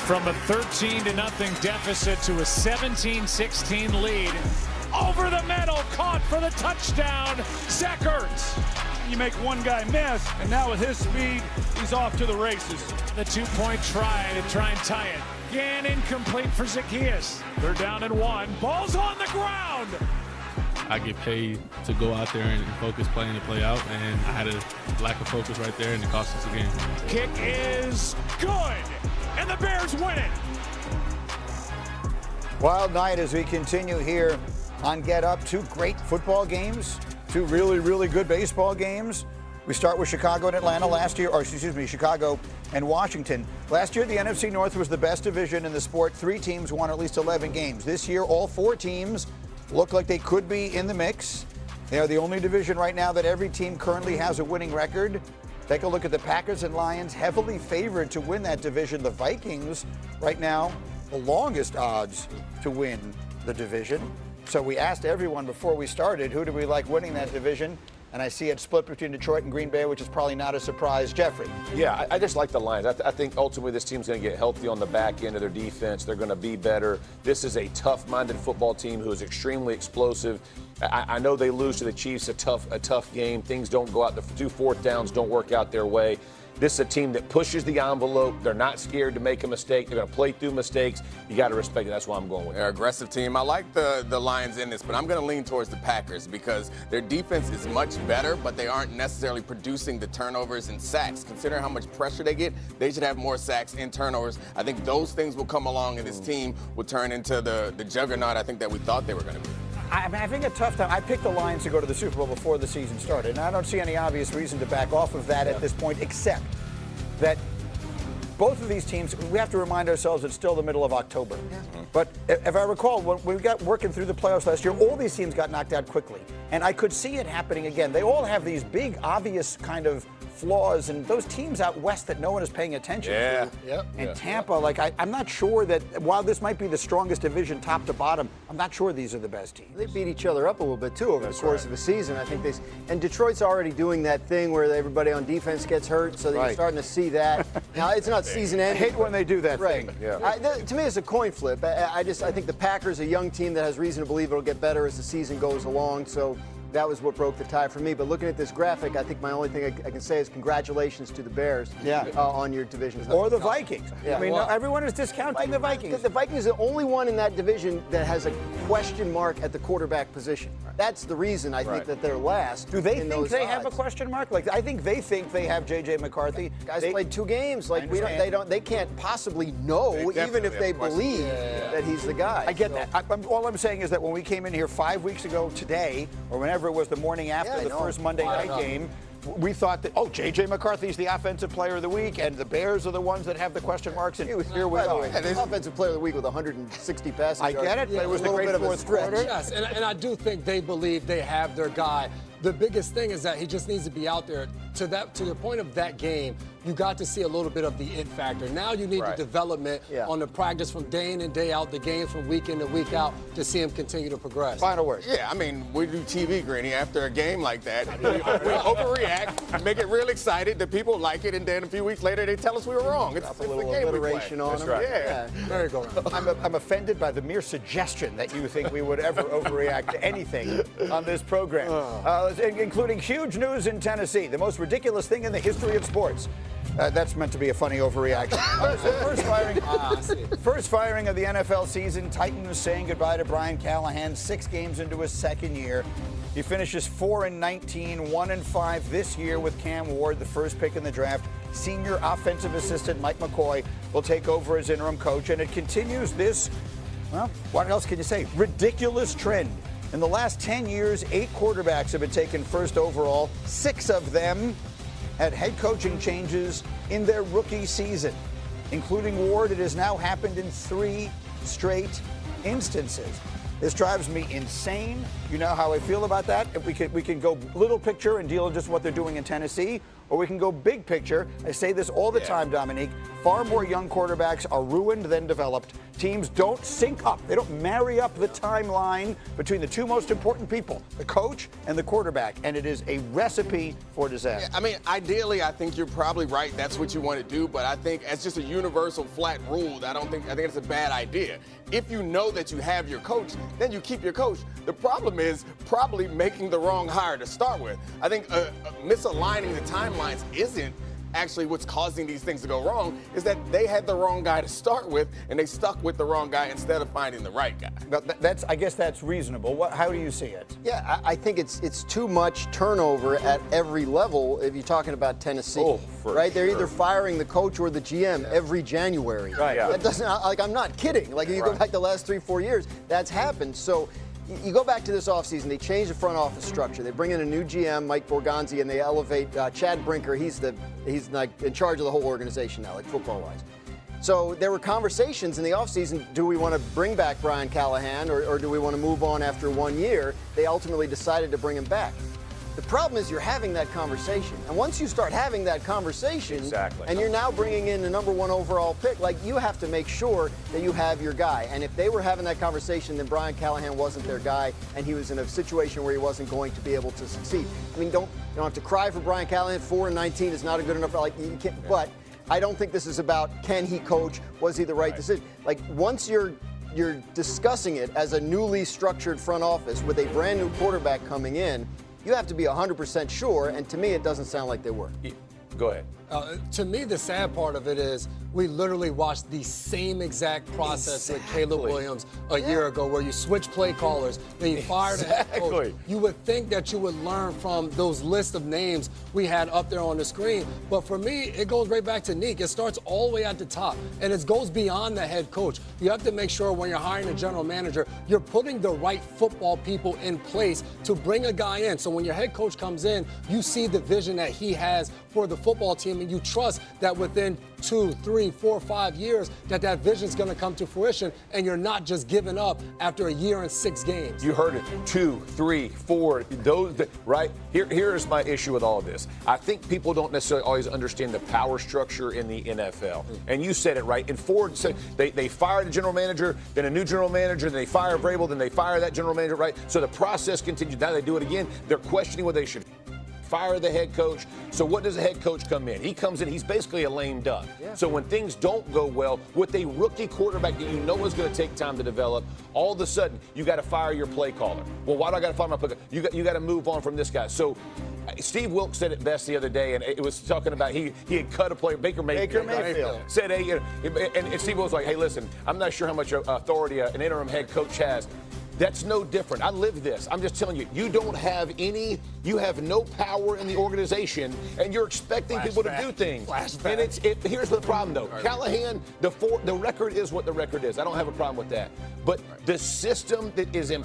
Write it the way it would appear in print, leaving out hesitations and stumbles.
From a 13-0 deficit to a 17-16 lead. Over the middle, caught for the touchdown. Zach Ertz. You make one guy miss, and now with his speed, he's off to the races. The two-point try to try and tie it. Again, incomplete for Zacchaeus. They're down and 1. Ball's on the ground. I get paid to go out there and focus, play in and play out, and I had a lack of focus right there, and it cost us the game. Kick is good, and the Bears win it. Wild night as we continue here on Get Up. 2 great football games, 2 really, really good baseball games. We start with Chicago and Atlanta last year, or excuse me, Chicago and Washington. Last year, the NFC North was the best division in the sport. 3 teams won at least 11 games. This year, all 4 teams look like they could be in the mix. They are the only division right now that every team currently has a winning record. Take a look at the Packers and Lions, heavily favored to win that division. The Vikings, right now, the longest odds to win the division. So we asked everyone before we started, who do we like winning that division? And I see it split between Detroit and Green Bay, which is probably not a surprise. Jeffrey. Yeah, I just like the Lions. I think ultimately this team's going to get healthy on the back end of their defense. They're going to be better. This is a tough-minded football team who is extremely explosive. I know they lose to the Chiefs, a tough game. Things don't go out. The 2 4th downs don't work out their way. This is a team that pushes the envelope. They're not scared to make a mistake. They're going to play through mistakes. You got to respect it. That's why I'm going with it. They're an aggressive team. I like the Lions in this, but I'm going to lean towards the Packers because their defense is much better, but they aren't necessarily producing the turnovers and sacks. Considering how much pressure they get, they should have more sacks and turnovers. I think those things will come along, and this team will turn into the juggernaut I think that we thought they were going to be. I'm having a tough time. I picked the Lions to go to the Super Bowl before the season started, and I don't see any obvious reason to back off of that at this point, except that both of these teams, we have to remind ourselves it's still the middle of October. Yeah. But if I recall, when we got working through the playoffs last year, all these teams got knocked out quickly. And I could see it happening again. They all have these big, obvious kind of flaws, and those teams out west that no one is paying attention to. Yep. And Tampa, like I'm not sure that while this might be the strongest division top to bottom, I'm not sure these are the best teams. They beat each other up a little bit too over the course of a season. I think and Detroit's already doing that thing where everybody on defense gets hurt, so you're starting to see that. Now it's not season ending. I hate when they do that thing. Yeah. To me, it's a coin flip. I think the Packers, a young team that has reason to believe it'll get better as the season goes along. So that was what broke the tie for me. But looking at this graphic, I think my only thing I can say is congratulations to the Bears on your division. Or the Vikings. I mean, everyone is discounting the Vikings. The Vikings are the only one in that division that has a question mark at the quarterback position. That's the reason I think that they're last. Do they think they have a question mark? Like, I think they think they have J.J. McCarthy. Guys played 2 games. Like they can't possibly know, even if they believe that he's the guy. I get that. All I'm saying is that when we came in here 5 weeks ago today, or whenever it was the morning after the first Monday night game, we thought that, J.J. McCarthy's the offensive player of the week, and the Bears are the ones that have the question marks, and here we go. And his offensive player of the week with 160 passing yards. I get it, but it was the great fourth quarter. Yes, and I do think they believe they have their guy. The biggest thing is that he just needs to be out there. To the point of that game, you got to see a little bit of the it factor. Now you need the development on the practice from day in and day out, the games from week in to week out, to see him continue to progress. Final word. Yeah, I mean, we do TV, Greeny, after a game like that. We overreact, make it real excited, the people like it, and then a few weeks later they tell us we were wrong. It's a little alliteration on him. Yeah. Very good. I'm offended by the mere suggestion that you think we would ever overreact to anything on this program, including huge news in Tennessee, the most ridiculous thing in the history of sports. That's meant to be a funny overreaction. First firing of the NFL season. Titans saying goodbye to Brian Callahan 6 games into his second year. He finishes 4-19, 1-5 this year with Cam Ward, the first pick in the draft. Senior offensive assistant Mike McCoy will take over as interim coach, and it continues this, well, what else can you say? Ridiculous trend. In the last 10 years, 8 quarterbacks have been taken first overall. 6 of them had head coaching changes in their rookie season, including Ward. It has now happened in 3 straight instances. This drives me insane. You know how I feel about that. If we can go little picture and deal with just what they're doing in Tennessee, or we can go big picture. I say this all the time, Dominique. Far more young quarterbacks are ruined than developed. Teams don't sync up. They don't marry up the timeline between the two most important people, the coach and the quarterback, and it is a recipe for disaster. Yeah, I mean, ideally, I think you're probably right. That's what you want to do, but I think as just a universal flat rule, I think it's a bad idea. If you know that you have your coach, then you keep your coach. The problem is probably making the wrong hire to start with. I think misaligning the timelines isn't actually what's causing these things to go wrong, is that they had the wrong guy to start with, and they stuck with the wrong guy instead of finding the right guy. But I guess that's reasonable. How do you see it? Yeah, I think it's too much turnover at every level if you're talking about Tennessee. Right? They're either firing the coach or the GM every January. Right. Yeah. That doesn't, I'm not kidding. Like, if you go back the last 3-4 years, that's happened. So you go back to this offseason, they change the front office structure. They bring in a new GM, Mike Borgonzi, and they elevate Chad Brinker. He's like in charge of the whole organization now, like football-wise. So there were conversations in the offseason, do we want to bring back Brian Callahan or do we want to move on after 1 year? They ultimately decided to bring him back. The problem is you're having that conversation. And once you start having that conversation, and you're now bringing in the #1 overall pick, like, you have to make sure that you have your guy. And if they were having that conversation, then Brian Callahan wasn't their guy, and he was in a situation where he wasn't going to be able to succeed. I mean, you don't have to cry for Brian Callahan. 4-19 is not a good enough. Like, you can't, but I don't think this is about can he coach, was he the right decision. Like, once you're discussing it as a newly structured front office with a brand new quarterback coming in, you have to be 100% sure, and to me, it doesn't sound like they were. Go ahead. To me, the sad part of it is we literally watched the same exact process with Caleb Williams a year ago, where you switch play callers, then you fire the head coach. You would think that you would learn from those list of names we had up there on the screen. But for me, it goes right back to Neek. It starts all the way at the top, and it goes beyond the head coach. You have to make sure when you're hiring a general manager, you're putting the right football people in place to bring a guy in. So when your head coach comes in, you see the vision that he has for the football team, and you trust that within 2, 3, 4, 5 years that vision's going to come to fruition, and you're not just giving up after a year and 6 games. You heard it. 2, 3, 4. Right? Here's my issue with all of this. I think people don't necessarily always understand the power structure in the NFL. And you said it right. And Ford said they fired a general manager, then a new general manager, then they fire Vrabel, then they fire that general manager, right? So the process continues. Now they do it again. They're questioning whether they should fire the head coach. So what does the head coach come in? He comes in, he's basically a lame duck. Yeah. So when things don't go well with a rookie quarterback that you know is going to take time to develop, all of a sudden you got to fire your play caller. Well, why do I got to fire my play caller? You got to move on from this guy. So Steve Wilks said it best the other day, and it was talking about he had cut a player, Baker Mayfield. Said, hey, and Steve Wilks was like, hey, listen, I'm not sure how much authority an interim head coach has. That's no different. I live this. I'm just telling you, you have no power in the organization, and you're expecting people to do things. And here's the problem, though. Callahan, the record is what the record is. I don't have a problem with that. But the system that is in